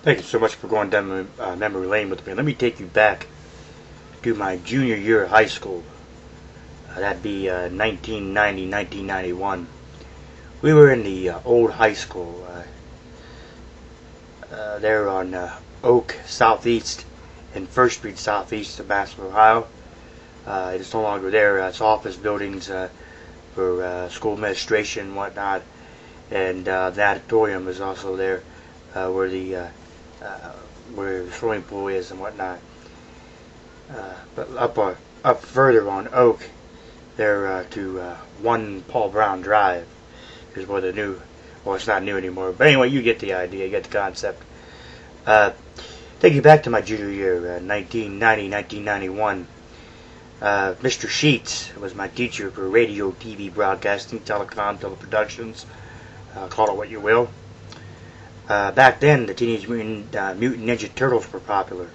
Thank you so much for going down memory lane with me. Let me take you back to my junior year of high school. That'd be 1990, 1991. We were in the old high school there on Oak Southeast and First Street Southeast of Massillon, Ohio. It's no longer there. It's office buildings for school administration and whatnot. And the auditorium is also there where the swimming pool is and whatnot. But up further on Oak, there to 1 Paul Brown Drive is where the new, well, it's not new anymore. But anyway, you get the idea, you get the concept. Take you back to my junior year, 1990, 1991. Mr. Sheets was my teacher for radio, TV, broadcasting, telecom, teleproductions. Call it what you will. Back then, the Teenage Mutant Ninja Turtles were popular.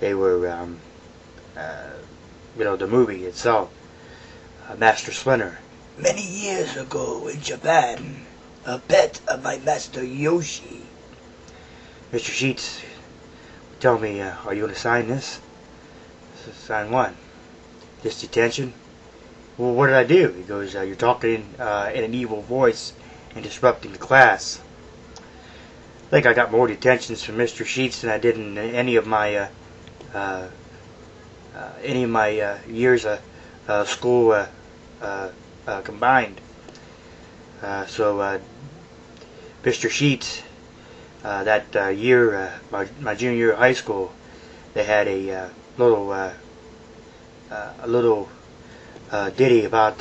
They were, the movie itself. Master Splinter. Many years ago in Japan, a pet of my master Yoshi. Mr. Sheets tell me, are you going to sign this? Sign what? This detention? Well, what did I do? He goes, you're talking in an evil voice and disrupting the class. I think I got more detentions from Mr. Sheets than I did in any of my years of school combined. So Mr. Sheets, that year, my junior year of high school, they had a little ditty about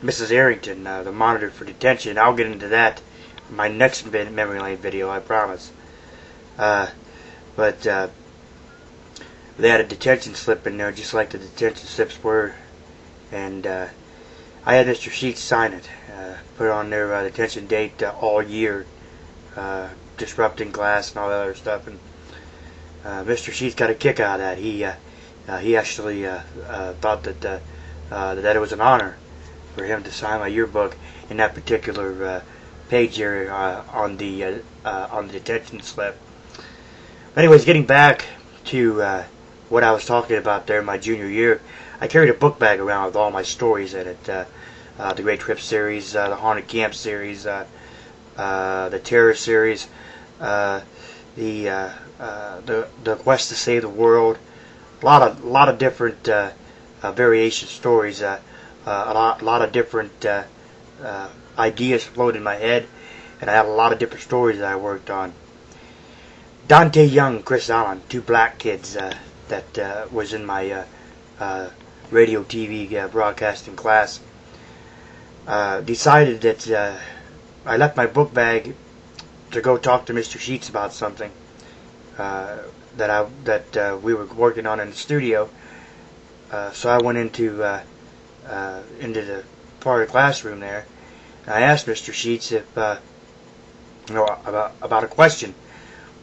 Mrs. Arrington, the monitor for detention. I'll get into that in my next memory lane video, I promise. But they had a detention slip in there, just like the detention slips were, and I had Mr. Sheets sign it, put on their detention date all year, disrupting class and all that other stuff, and Mr. Sheets got a kick out of that. He actually thought that that it was an honor for him to sign my yearbook in that particular page area on the detention slip. Anyways, getting back to what I was talking about there in my junior year, I carried a book bag around with all my stories in it. The Great Trip series, the Haunted Camp series, the Terror series, the Quest to Save the World. A lot of different variation stories. A lot of different ideas floated in my head, and I had a lot of different stories that I worked on. Dante Young, Chris Allen, 2 black kids that was in my radio, TV, broadcasting class, decided that I left my book bag to go talk to Mr. Sheets about something that we were working on in the studio. So I went into the part of the classroom there, and I asked Mr. Sheets if about a question.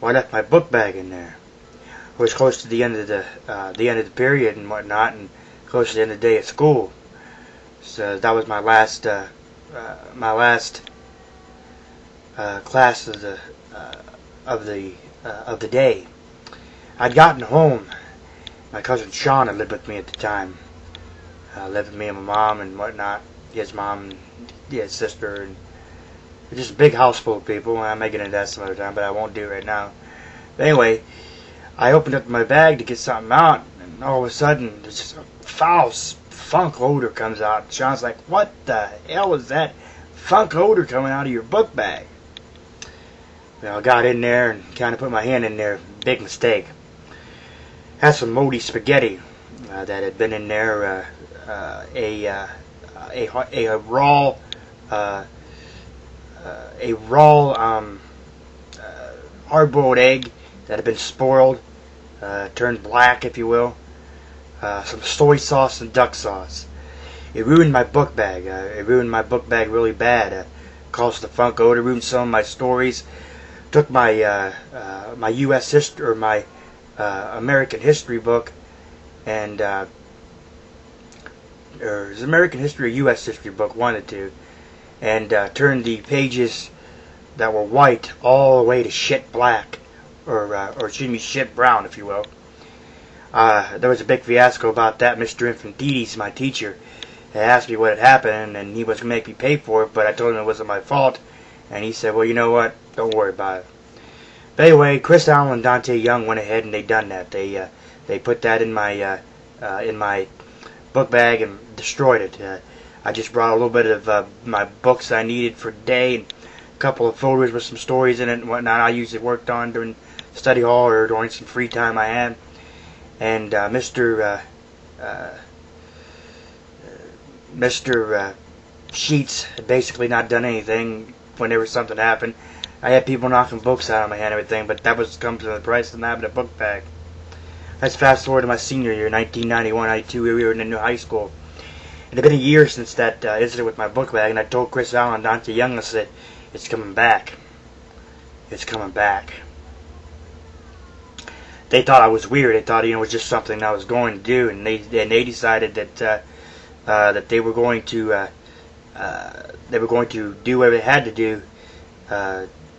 Well, I left my book bag in there. It was close to the end of the period and whatnot, and close to the end of the day at school. So that was my last class of the day. I'd gotten home. My cousin Sean had lived with me at the time. Lived with me and my mom and whatnot. His mom and his sister, and just a big house full of people. I'm making it that some other time, but I won't do it right now. But anyway, I opened up my bag to get something out, and all of a sudden, this foul funk odor comes out. Sean's like, "What the hell is that funk odor coming out of your book bag?" Well, I got in there and kind of put my hand in there. Big mistake. Had some moldy spaghetti that had been in there. A raw hard-boiled egg that had been spoiled, turned black, if you will. Some soy sauce and duck sauce. It ruined my book bag. It ruined my book bag really bad. Caused the funk odor. Ruined some of my stories. Took my my U.S. history or my American history book, and or it was American history or U.S. history book, one of the two, and turned the pages that were white all the way to shit black, or excuse me, shit brown, if you will. There was a big fiasco about that. Mr. Infantides, my teacher, asked me what had happened, and he was going to make me pay for it, but I told him it wasn't my fault, and he said, well, you know what, don't worry about it. But anyway, Chris Allen and Dante Young went ahead and they done that. They put that in my book bag and destroyed it. I just brought a little bit of my books I needed for the day, and a couple of folders with some stories in it and whatnot I usually worked on during study hall or during some free time I had. And Mr. Sheets had basically not done anything whenever something happened. I had people knocking books out of my hand and everything, but that was comes to the price of not having a book bag. Let's fast forward to my senior year, 1991-92. We were in a new high school. It had been a year since that incident with my book bag, and I told Chris Allen and Dante Young, I said, it's coming back. It's coming back. They thought I was weird. They thought, it was just something I was going to do, and they decided that that they were going to do whatever they had to do,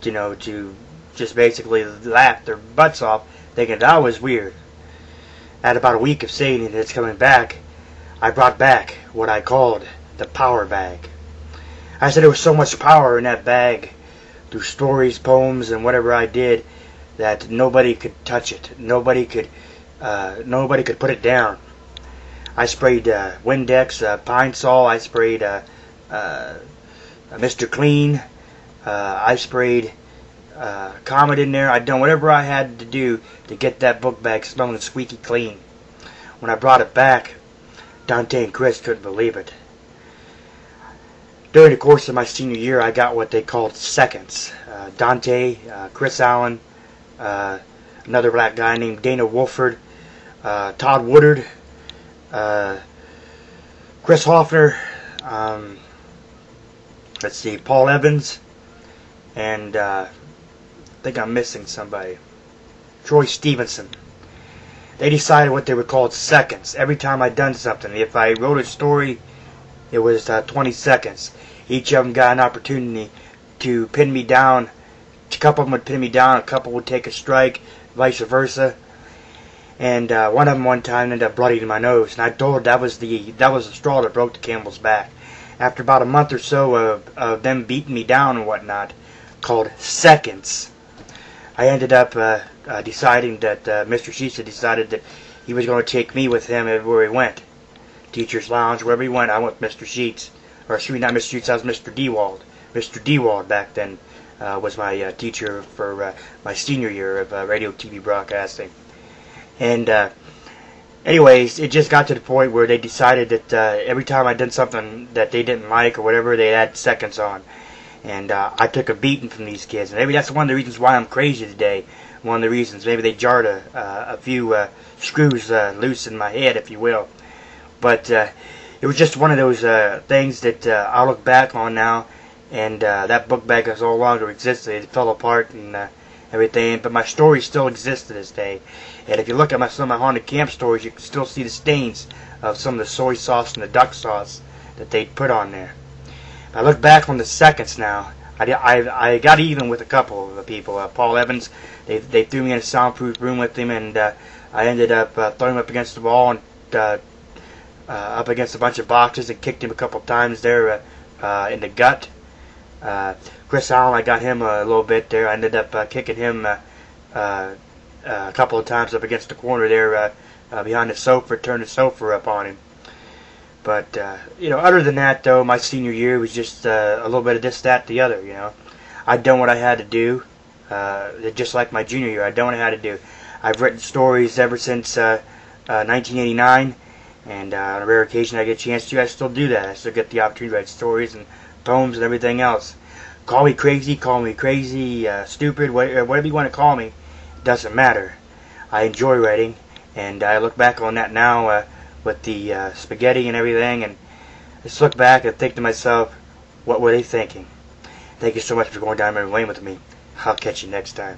to just basically laugh their butts off, thinking that I was weird. At about a week of saying that it's coming back, I brought back what I called the power bag. I said there was so much power in that bag, through stories, poems, and whatever I did, that nobody could touch it. Nobody could put it down. I sprayed Windex, Pine Sol. I sprayed Mr. Clean. I sprayed Comet in there. I'd done whatever I had to do to get that book bag smelling squeaky clean. When I brought it back, Dante and Chris couldn't believe it. During the course of my senior year, I got what they called seconds. Dante, Chris Allen, another black guy named Dana Wolford, Todd Woodard, Chris Hoffner, let's see, Paul Evans, and I think I'm missing somebody, Troy Stevenson. They decided what they were called seconds. Every time I'd done something, if I wrote a story, it was 20 seconds. Each of them got an opportunity to pin me down. A couple of them would pin me down, a couple would take a strike, vice versa. And one of them one time ended up bloody to my nose, and I told that was the straw that broke the camel's back. After about a month or so of them beating me down and whatnot, called seconds, I ended up deciding that Mr. Sheets had decided that he was going to take me with him everywhere he went. Teacher's Lounge, wherever he went, I went with Mr. Sheets. Or excuse me, not Mr. Sheets, I was Mr. Dewald. Mr. Dewald back then was my teacher for my senior year of radio TV broadcasting. And anyways, it just got to the point where they decided that every time I did something that they didn't like or whatever, they had seconds on. And I took a beating from these kids. And maybe that's one of the reasons why I'm crazy today. One of the reasons. Maybe they jarred a few screws loose in my head, if you will. But it was just one of those things that I look back on now. And that book bag has no longer existed. It fell apart and everything. But my stories still exist to this day. And if you look at some of my haunted camp stories, you can still see the stains of some of the soy sauce and the duck sauce that they put on there. I look back on the seconds now. I got even with a couple of people. Paul Evans, they threw me in a soundproof room with him, and I ended up throwing him up against the wall and up against a bunch of boxes and kicked him a couple times there in the gut. Chris Allen, I got him a little bit there. I ended up kicking him a couple of times up against the corner there behind the sofa, turned the sofa up on him. But, other than that, though, my senior year was just a little bit of this, that, the other, I'd done what I had to do, just like my junior year. I'd done what I had to do. I've written stories ever since 1989, and on a rare occasion I get a chance to, I still do that. I still get the opportunity to write stories and poems and everything else. Call me crazy, stupid, whatever you want to call me. It doesn't matter. I enjoy writing, and I look back on that now with the spaghetti and everything, and just look back and think to myself, what were they thinking? Thank you so much for going down memory lane with me. I'll catch you next time.